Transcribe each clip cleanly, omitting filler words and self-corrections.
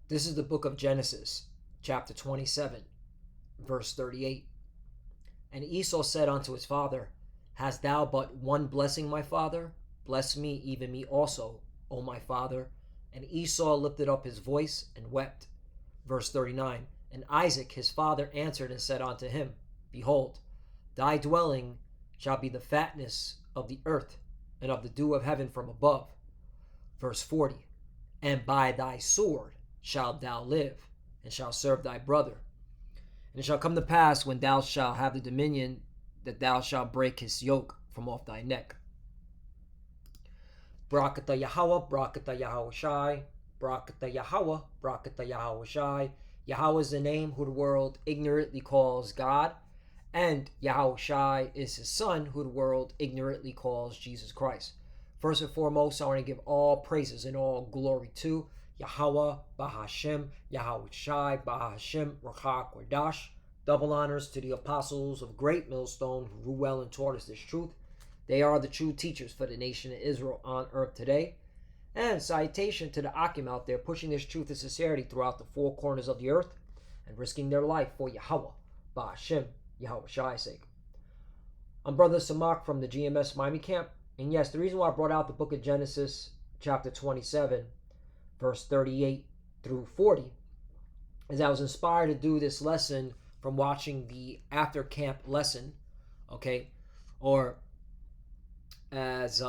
This is the book of Genesis, chapter 27, verse 38. And Esau said unto his father, Hast thou but one blessing, my father? Bless me, even me also, O my father. And Esau lifted up his voice and wept. Verse 39. And Isaac his father answered and said unto him, Behold, thy dwelling shall be the fatness of the earth, and of the dew of heaven from above. Verse 40. And by thy sword shalt thou live, and shalt serve thy brother. And it shall come to pass, when thou shalt have the dominion, that thou shalt break his yoke from off thy neck. Barakatah Yahweh, Barakatah Yahweh Shai, Barakatah Yahweh, Barakatah Yahweh Shai. Yahweh is the name who the world ignorantly calls God, and Yahweh Shai is his son, who the world ignorantly calls Jesus Christ. First and foremost, I want to give all praises and all glory to Yahweh, Bahashem, Yahweh Shai, Bahashem, Rakha Kodash. Double honors to the apostles of Great Millstone who rule well and taught us this truth. They are the true teachers for the nation of Israel on earth today. And citation to the Akim out there pushing this truth and sincerity throughout the four corners of the earth and risking their life for Yahweh, Bahashem, Yahweh Shai's sake. I'm Brother Samak from the GMS Miami camp. And yes, the reason why I brought out the book of Genesis, chapter 27, verse 38 through 40, is I was inspired to do this lesson from watching the after camp lesson, okay? Or as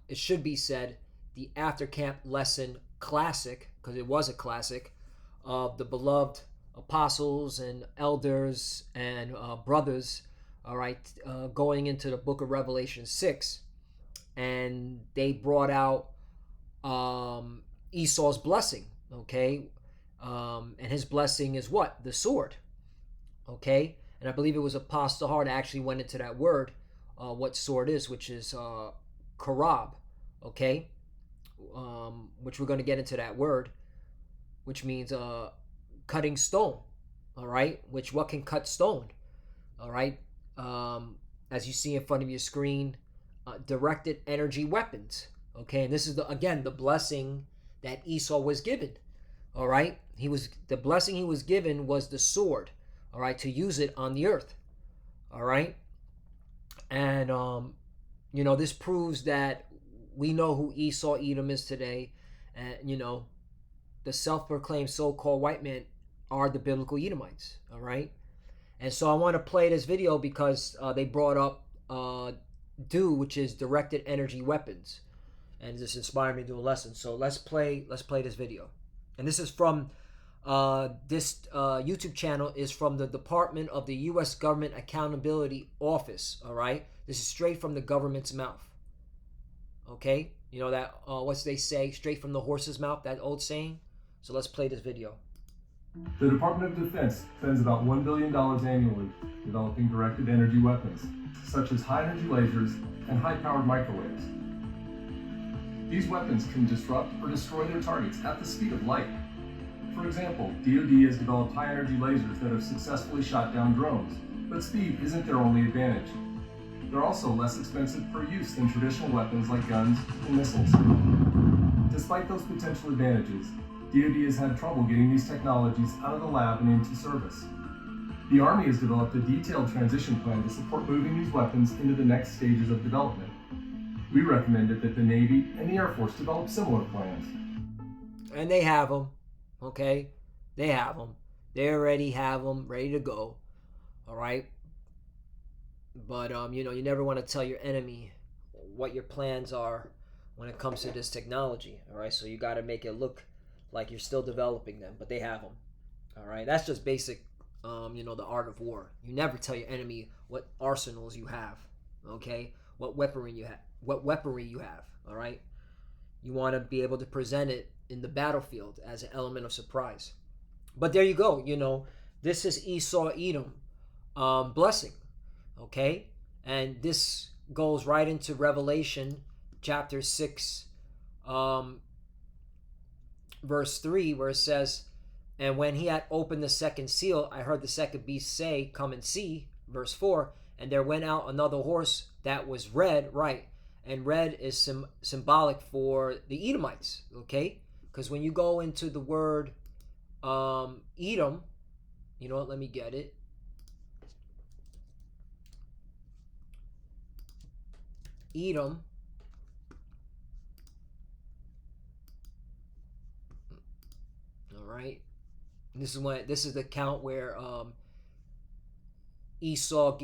it should be said, the after camp lesson classic, because it was a classic, of the beloved apostles and elders and brothers, all right, going into the book of Revelation 6. And they brought out Esau's blessing, okay? And his blessing is what? The sword, okay? And I believe it was Apostle Hart actually went into that word, what sword is, which is karab, okay? Which we're going to get into that word, which means cutting stone, all right? Which, what can cut stone, all right? As you see in front of your screen, directed energy weapons, okay? And this is the blessing that Esau was given, all right? The blessing he was given was the sword, all right, to use it on the earth, all right? And this proves that we know who Esau Edom is today, and the self-proclaimed so-called white men are the biblical Edomites, all right? And so I want to play this video because they brought up DEW, which is directed energy weapons, and this inspired me to do a lesson. So let's play this video. And this is from this YouTube channel is from the Department of the U.S. Government Accountability Office, all right? This is straight from the government's mouth, okay? You know that, what they say, straight from the horse's mouth, that old saying? So let's play this video. The Department of Defense spends about $1 billion annually developing directed energy weapons, such as high-energy lasers and high-powered microwaves. These weapons can disrupt or destroy their targets at the speed of light. For example, DoD has developed high-energy lasers that have successfully shot down drones, but speed isn't their only advantage. They're also less expensive per use than traditional weapons like guns and missiles. Despite those potential advantages, DoD has had trouble getting these technologies out of the lab and into service. The Army has developed a detailed transition plan to support moving these weapons into the next stages of development. We recommended that the Navy and the Air Force develop similar plans. And they have them, okay? They have them. They already have them ready to go, all right? But, you never want to tell your enemy what your plans are when it comes to this technology, all right? So you got to make it look like you're still developing them, but they have them, all right? That's just basic, the art of war. You never tell your enemy what arsenals you have, okay? What weaponry you have, all right? You want to be able to present it in the battlefield as an element of surprise. But there you go, this is Esau Edom blessing, okay? And this goes right into Revelation chapter 6, verse 3, where it says, And when he had opened the second seal, I heard the second beast say, Come and see. Verse 4, And there went out another horse that was red, right? And red is symbolic for the Edomites, okay? Because when you go into the word Edom, you know what, let me get it. Edom, all right. And this is the account where Esau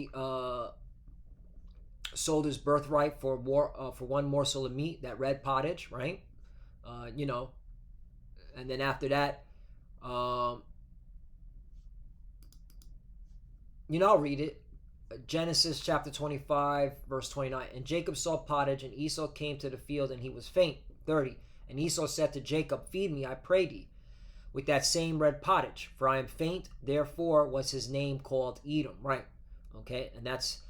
sold his birthright for one morsel of meat, that red pottage, right? You know, and then after that, I'll read it. Genesis chapter 25, verse 29. And Jacob saw pottage, and Esau came to the field, and he was faint. 30. And Esau said to Jacob, feed me, I pray thee, with that same red pottage, for I am faint. Therefore was his name called Edom, right? Okay, and that's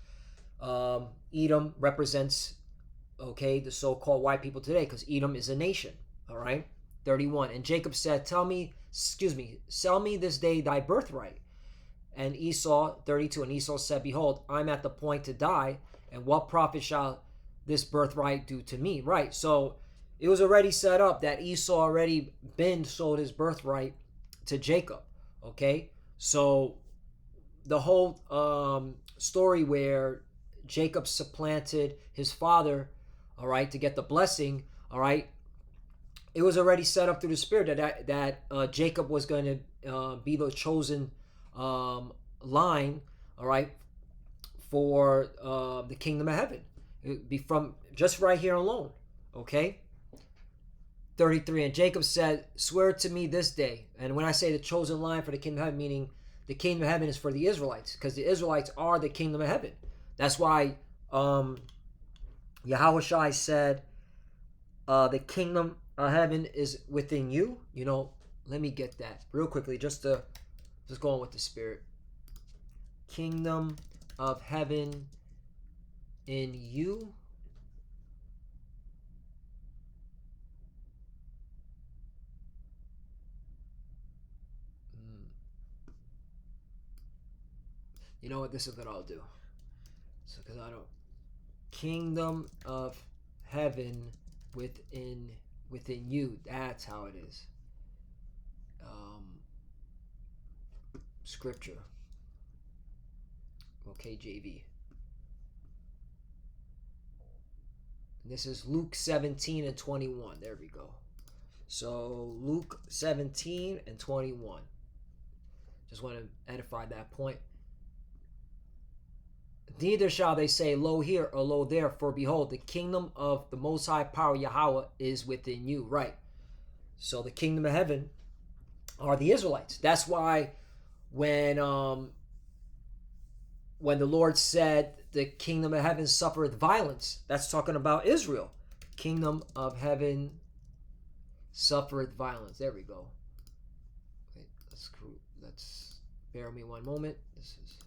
Edom represents, okay, the so-called white people today, because Edom is a nation, all right? 31. And Jacob said, sell me this day thy birthright. And Esau, 32, and Esau said, behold, I'm at the point to die, and what profit shall this birthright do to me? Right, so it was already set up that Esau already sold his birthright to Jacob, okay? So the whole story where Jacob supplanted his father, all right, to get the blessing, all right, it was already set up through the Spirit that Jacob was going to be the chosen line, all right, for the kingdom of heaven. It would be from just right here alone, okay? 33. And Jacob said, swear to me this day. And when I say the chosen line for the kingdom of heaven, meaning the kingdom of heaven is for the Israelites, because the Israelites are the kingdom of heaven. That's why Yahushua said, the kingdom of heaven is within you. You know, let me get that real quickly, just go on with the Spirit. Kingdom of heaven in you. You know what? This is what I'll do. So, because I don't. Kingdom of heaven within you. That's how it is. Scripture. Okay, JV. This is Luke 17 and 21. There we go. So Luke 17 and 21. Just want to edify that point. Neither shall they say, lo here or lo there, for behold, the kingdom of the Most High Power Yahweh is within you. Right. So the kingdom of heaven are the Israelites. That's why when the Lord said the kingdom of heaven suffereth violence, that's talking about Israel. Kingdom of heaven suffereth violence. There we go. Wait, let's bear with me one moment. This is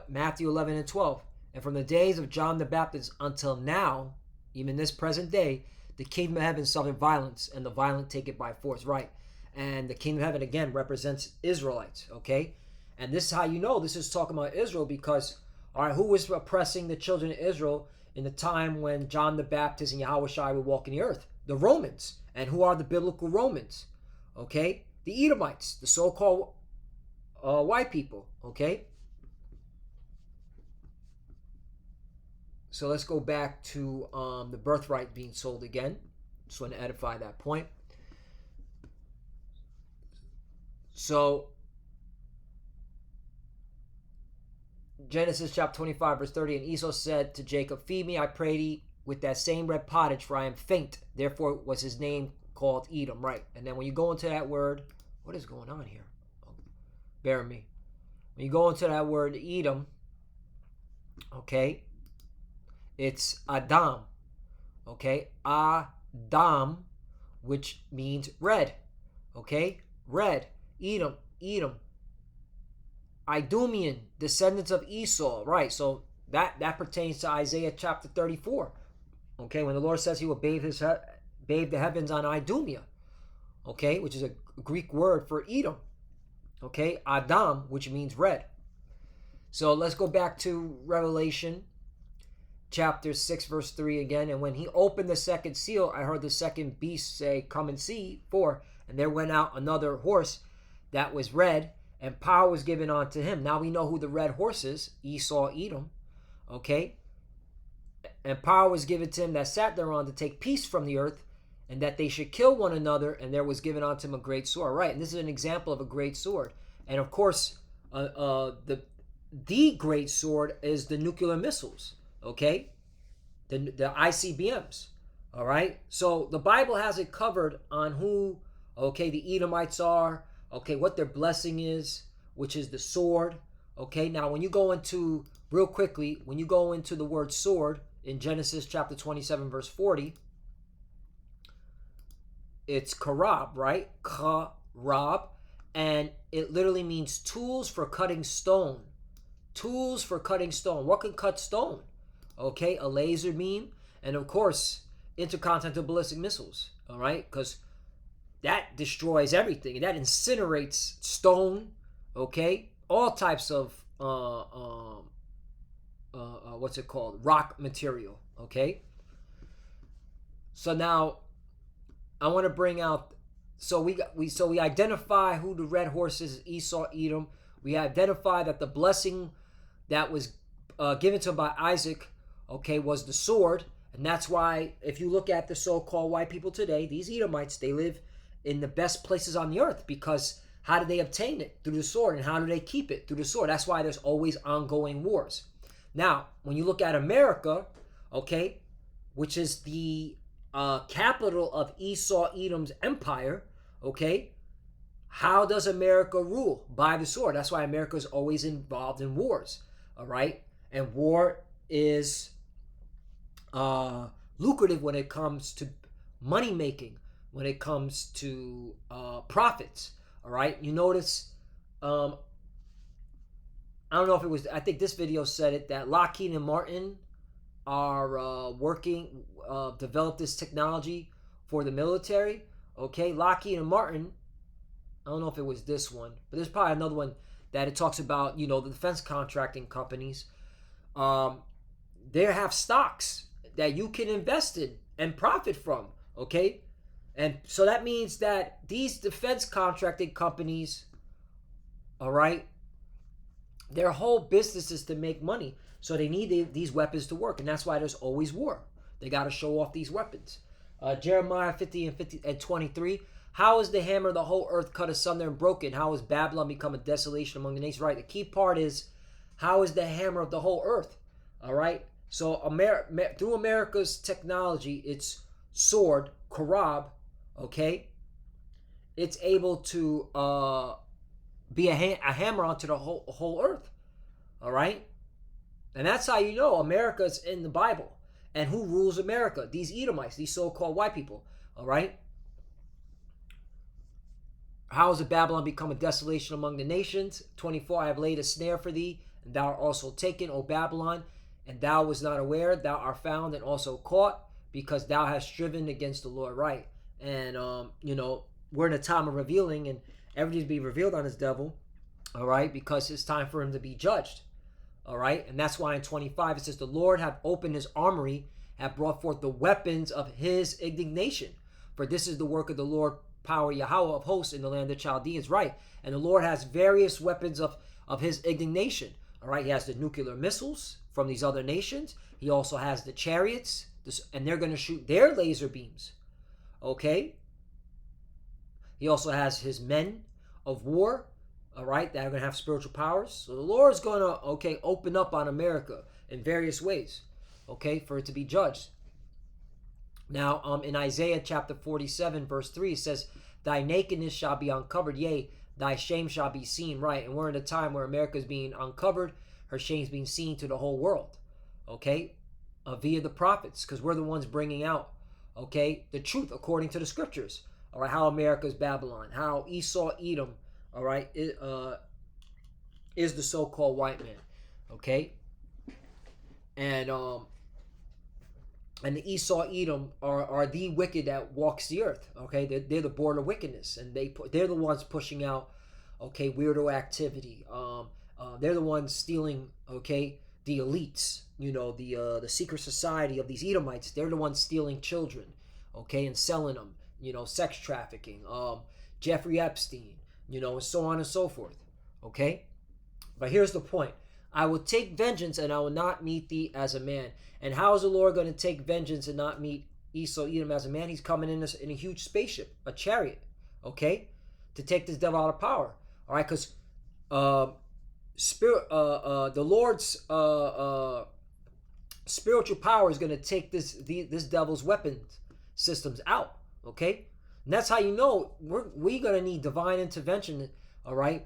Matthew 11 and 12. And from the days of John the Baptist until now, even this present day, the kingdom of heaven suffered violence, and the violent take it by force. Right. And the kingdom of heaven, again, represents Israelites. Okay. And this is how you know this is talking about Israel, because, all right, who was oppressing the children of Israel in the time when John the Baptist and Yahushua were walking the earth? The Romans. And who are the biblical Romans? Okay. The Edomites, the so-called white people. Okay. So let's go back to the birthright being sold again. Just want to edify that point. So Genesis chapter 25, verse 30, and Esau said to Jacob, feed me, I pray thee, with that same red pottage, for I am faint. Therefore was his name called Edom. Right. And then when you go into that word, what is going on here? Oh, bear with me. When you go into that word Edom, okay, it's Adam, okay? Adam, which means red, okay? Red, Edom, Idumean, descendants of Esau, right? So that pertains to Isaiah chapter 34, okay? When the Lord says he will bathe the heavens on Idumea, okay? Which is a Greek word for Edom, okay? Adam, which means red. So let's go back to Revelation. chapter 6, verse 3 again. And when he opened the second seal, I heard the second beast say, come and see. 4. And there went out another horse that was red, and power was given unto him. Now we know who the red horse is, Esau, Edom. Okay? And power was given to him that sat thereon to take peace from the earth, and that they should kill one another, and there was given unto him a great sword. Right, and this is an example of a great sword. And of course, the great sword is the nuclear missiles, okay? The ICBMs, all right? So the Bible has it covered on who, okay, the Edomites are, okay, what their blessing is, which is the sword, okay? Now, when you go into, real quickly, when you go into the word sword in Genesis chapter 27, verse 40, it's karab, right? Karab, and it literally means tools for cutting stone. Tools for cutting stone. What can cut stone? Okay, a laser beam, and of course, intercontinental ballistic missiles. All right, because that destroys everything. That incinerates stone. Okay, all types of what's it called? Rock material. Okay. So now, I want to bring out. So we identify who the red horse is, Esau, Edom. We identify that the blessing that was given to him by Isaac, okay, was the sword. And that's why, if you look at the so-called white people today, these Edomites, they live in the best places on the earth, because how do they obtain it? Through the sword. And how do they keep it? Through the sword. That's why there's always ongoing wars. Now, when you look at America, okay, which is the capital of Esau, Edom's empire, okay, how does America rule? By the sword. That's why America is always involved in wars. All right. And war is lucrative when it comes to money making, when it comes to profits. All right. You notice, I don't know if it was, I think this video said it, that Lockheed and Martin are working, develop this technology for the military. Okay. Lockheed and Martin, I don't know if it was this one, but there's probably another one that it talks about, the defense contracting companies. They have stocks that you can invest in and profit from, okay? And so that means that these defense contracting companies, all right, their whole business is to make money. So they need these weapons to work, and that's why there's always war. They got to show off these weapons. Jeremiah 50 and 23, how is the hammer of the whole earth cut asunder and broken? How has Babylon become a desolation among the nations? Right, the key part is, how is the hammer of the whole earth? All right, so through America's technology, its sword, Karab, okay, it's able to be a hammer onto the whole earth. All right, and that's how you know America's in the Bible. And who rules America? These Edomites, these so-called white people. All right. How has Babylon become a desolation among the nations? 24, I have laid a snare for thee, and thou art also taken, O Babylon, and thou was not aware, thou art found and also caught, because thou hast striven against the Lord. Right. And, we're in a time of revealing, and everything's being revealed on this devil, all right, because it's time for him to be judged, all right? And that's why in 25 it says, the Lord hath opened his armory, hath brought forth the weapons of his indignation. For this is the work of the Lord, power Yahweh of hosts in the land of Chaldeans, right? And the Lord has various weapons of his indignation, all right? He has the nuclear missiles from these other nations. He also has the chariots, and they're going to shoot their laser beams, okay? He also has his men of war, all right, that are going to have spiritual powers. So the Lord is going to, okay, open up on America in various ways, okay, for it to be judged. Now, in Isaiah chapter 47, verse 3, it says, thy nakedness shall be uncovered, yea, thy shame shall be seen, right? And we're in a time where America is being uncovered, her shame is being seen to the whole world, okay, via the prophets, because we're the ones bringing out, okay, the truth according to the scriptures, all right, how America is Babylon, how Esau, Edom, all right, is the so-called white man, okay, and the Esau, Edom are the wicked that walks the earth, okay, they're the border wickedness, and they're the ones pushing out, okay, weirdo activity, they're the ones stealing, okay, the elites, the secret society of these Edomites. They're the ones stealing children, okay, and selling them, sex trafficking, Jeffrey Epstein, and so on and so forth, okay. But here's the point: I will take vengeance, and I will not meet thee as a man. And how is the Lord going to take vengeance and not meet Esau, Edom as a man? He's coming in a huge spaceship, a chariot, okay, to take this devil out of power. All right, because the Lord's spiritual power is going to take this devil's weapons systems out, okay. And that's how we're going to need divine intervention. All right,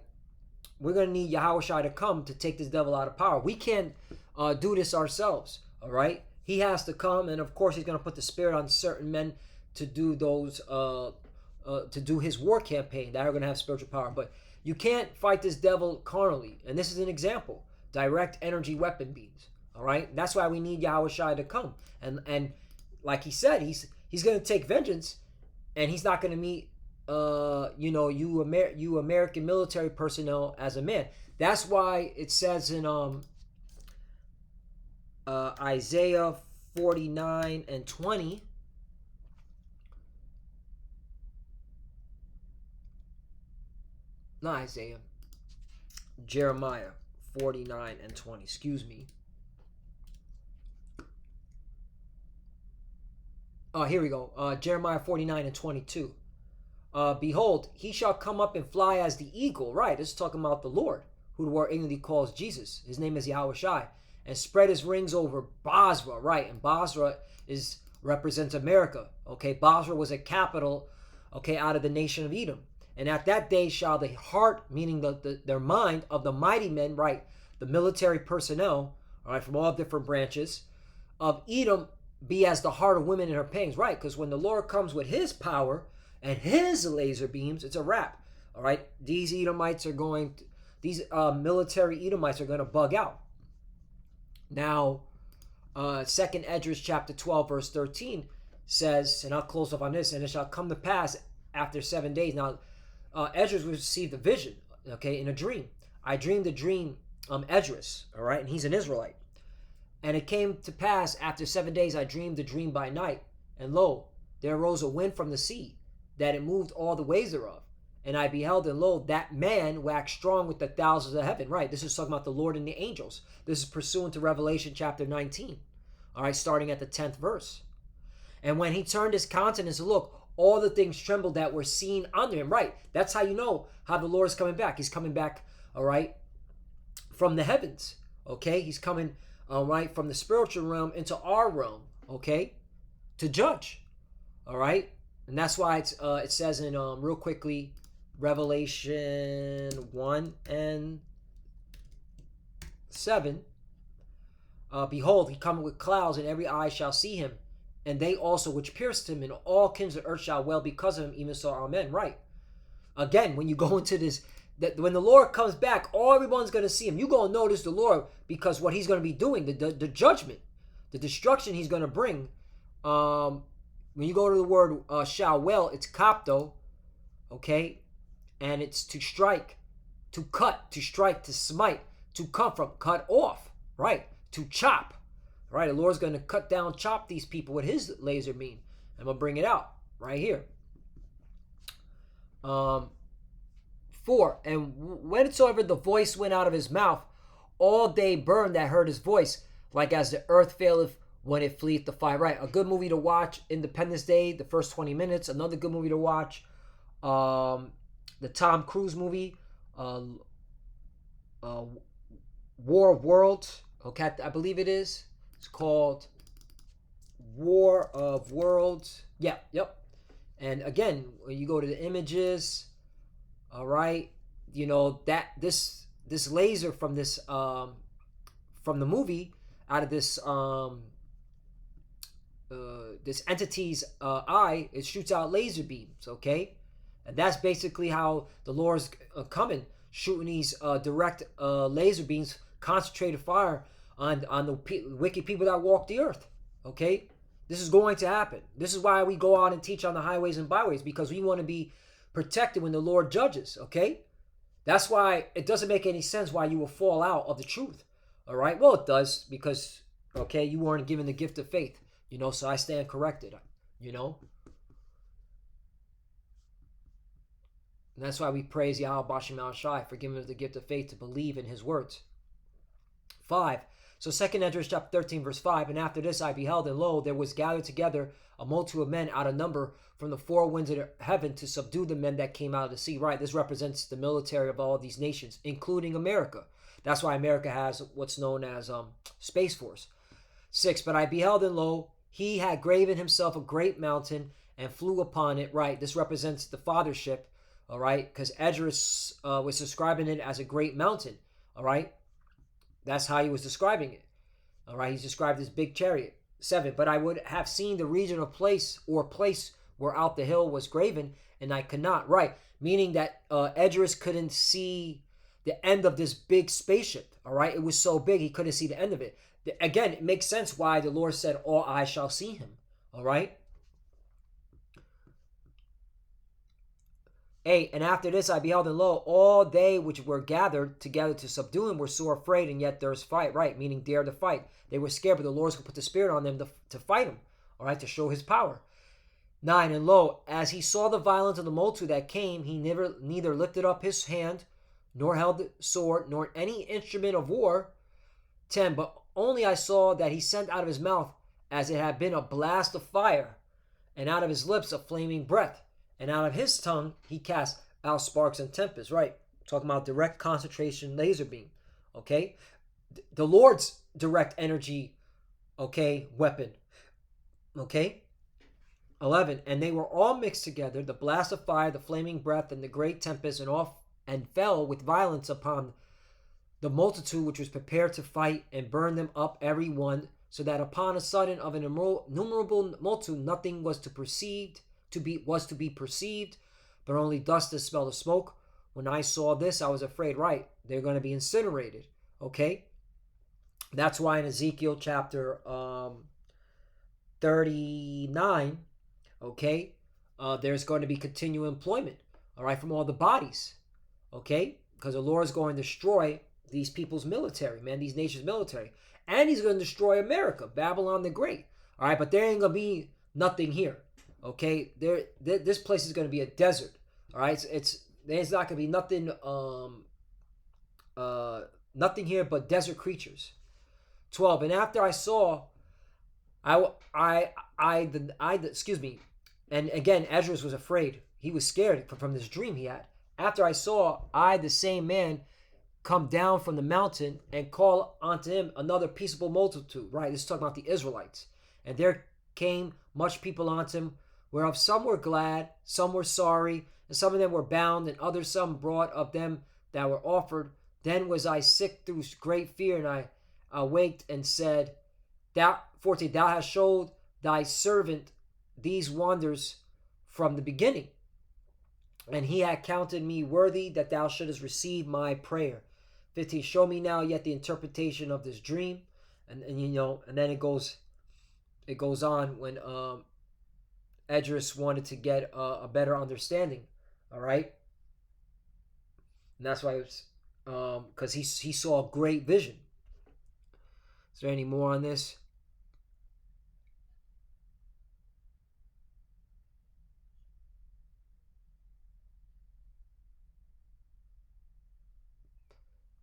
we're going to need Yahushua to come to take this devil out of power. We can't do this ourselves. All right, he has to come, and of course he's going to put the spirit on certain men to do those to do his war campaign that are going to have spiritual power. But you can't fight this devil carnally, and this is an example: direct energy weapon beams. All right, that's why we need Yahushua to come, and like he said, he's going to take vengeance, and he's not going to meet you American military personnel as a man. That's why it says in Isaiah 49 and 20. Not Isaiah. Jeremiah 49 and 20. Excuse me. Oh, here we go. Jeremiah 49 and 22. Behold, he shall come up and fly as the eagle. Right, this is talking about the Lord, who the word English calls Jesus. His name is Yahushua. And spread his wings over Basra. Right, and Basra represents America. Okay, Basra was a capital, okay, out of the nation of Edom. And at that day shall the heart, meaning their mind of the mighty men, right, the military personnel, all right, from all different branches of Edom, be as the heart of women in her pangs, right? Because when the Lord comes with his power and his laser beams, it's a wrap, all right? These Edomites these military Edomites are going to bug out. Now, 2nd Esdras chapter 12, verse 13 says, and I'll close up on this, and it shall come to pass after 7 days. Now, Esdras received a vision, okay, in a dream. I dreamed a dream, Esdras, all right, and he's an Israelite. And it came to pass after 7 days, I dreamed a dream by night, and lo, there arose a wind from the sea, that it moved all the ways thereof. And I beheld, and lo, that man waxed strong with the thousands of heaven. Right, this is talking about the Lord and the angels. This is pursuant to Revelation chapter 19, all right, starting at the 10th verse. And when he turned his countenance to look, all the things trembled that were seen under him. Right, that's how you know how the Lord is coming back. He's coming back, all right, from the heavens, okay? He's coming, all right, from the spiritual realm into our realm, okay, to judge, all right? And that's why it says in, real quickly, Revelation 1 and 7, behold, he cometh with clouds, and every eye shall see him, and they also which pierced him, and all kings of earth shall well because of him, even so, amen. Right. Again, when you go into this, that when the Lord comes back, everyone's going to see him. You're going to notice the Lord because what he's going to be doing, the judgment, the destruction he's going to bring. When you go to the word shall well, it's kapto, okay? And it's to strike, to cut, to strike, to smite, to come from, cut off, right? To chop, right? The Lord's going to cut down, chop these people with his laser beam. I'm going to bring it out right here. 4, and whensoever the voice went out of his mouth, all they burned that heard his voice, like as the earth faileth when it fleeth the fire. Right, a good movie to watch, Independence Day, the first 20 minutes. Another good movie to watch, the Tom Cruise movie, War of Worlds. Okay, I believe it is. It's called War of Worlds. Yeah, yep. And again, when you go to the images, all right, you know that this laser from this from the movie, out of this this entity's eye, it shoots out laser beams, okay? And that's basically how the Lord's coming, shooting these direct laser beams, concentrated fire on the wicked people that walk the earth, okay? This is going to happen. This is why we go out and teach on the highways and byways, because we want to be protected when the Lord judges, okay? That's why it doesn't make any sense why you will fall out of the truth, All right. Well, it does because, okay, you weren't given the gift of faith, so I stand corrected, And that's why we praise Yahweh Bashim Al Shai for giving us the gift of faith to believe in his words. 5. So 2 Esdras chapter 13, verse 5, and after this I beheld, and lo, there was gathered together a multitude of men out of number from the four winds of heaven to subdue the men that came out of the sea. Right, this represents the military of all these nations, including America. That's why America has what's known as Space Force. 6, but I beheld, and lo, he had graven himself a great mountain and flew upon it. Right, this represents the fathership, all right, because Esdras was describing it as a great mountain, all right. That's how he was describing it. All right, he's described this big chariot. 7, but I would have seen the region of place where out the hill was graven, and I could not. Right, meaning that Esdras couldn't see the end of this big spaceship. All right, it was so big he couldn't see the end of it. Again, it makes sense why the Lord said, all eyes shall see him. All right. 8, and after this I beheld, and lo, all they which were gathered together to subdue him were sore afraid, and yet there's fight, right, meaning dare to fight. They were scared, but the Lord's going to put the Spirit on them to fight him, all right, to show his power. 9, and lo, as he saw the violence of the multitude that came, he neither lifted up his hand, nor held the sword, nor any instrument of war. 10, but only I saw that he sent out of his mouth as it had been a blast of fire, and out of his lips a flaming breath. And out of his tongue, he cast out sparks and tempests, right? Talking about direct concentration laser beam, okay? The Lord's direct energy, okay, weapon, okay? 11, and they were all mixed together, the blast of fire, the flaming breath, and the great tempest, and fell with violence upon the multitude which was prepared to fight, and burned them up every one, so that upon a sudden of an innumerable multitude nothing was to be perceived, but only dust to smell the smoke. When I saw this, I was afraid, right, they're going to be incinerated, okay? That's why in Ezekiel chapter 39, okay, there's going to be continual employment, all right, from all the bodies, okay? Because the Lord is going to destroy these people's military, man, these nations' military. And he's going to destroy America, Babylon the Great, all right? But there ain't going to be nothing here. Okay, this place is going to be a desert. All right, there's not going to be nothing, nothing here but desert creatures. 12, and after I saw, excuse me, and again, Esdras was afraid. He was scared from this dream he had. After I saw, the same man, come down from the mountain and call unto him another peaceable multitude. Right, this is talking about the Israelites, and there came much people unto him, whereof some were glad, some were sorry, and some of them were bound, and others some brought of them that were offered. Then was I sick through great fear, and I awaked and said, 14, thou hast showed thy servant these wonders from the beginning, and he had counted me worthy that thou shouldest receive my prayer. 15, show me now yet the interpretation of this dream, and then it goes on when Esdras wanted to get a better understanding, all right? And that's why it was, because he saw a great vision. Is there any more on this?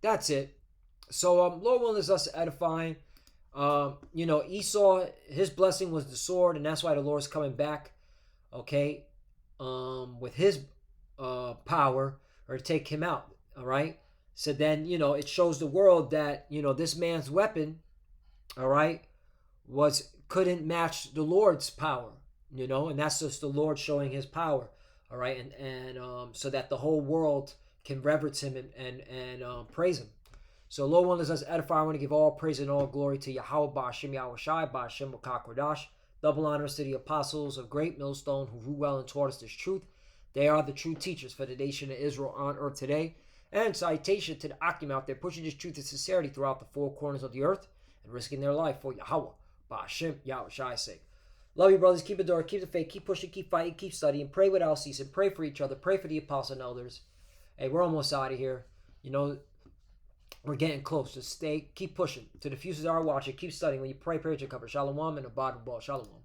That's it. So, Lord willing, is us edifying. Esau, his blessing was the sword, and that's why the Lord's coming back, okay, with his power, or to take him out, all right? So then, it shows the world that, this man's weapon, all right, couldn't match the Lord's power, and that's just the Lord showing his power, all right, and so that the whole world can reverence him and praise him. So, Lord willing, as us edify, I want to give all praise and all glory to Yahweh Ba'Shem Yahweh Shai Ba'Shem Kodash. Double honors to the apostles of Great Millstone who rule well and taught us this truth. They are the true teachers for the nation of Israel on earth today. And citation to the Akim out there pushing this truth and sincerity throughout the four corners of the earth and risking their life for Yahweh Ba'Shem Yahweh Shai's sake. Love you, brothers. Keep the door, keep the faith, keep pushing, keep fighting, keep studying. Pray without ceasing. Pray for each other. Pray for the apostles and elders. Hey, we're almost out of here. We're getting close. Just keep pushing. To the fuses are watching. Keep studying. When you pray, pray to cover. Shalom and a bad ball. Shalom.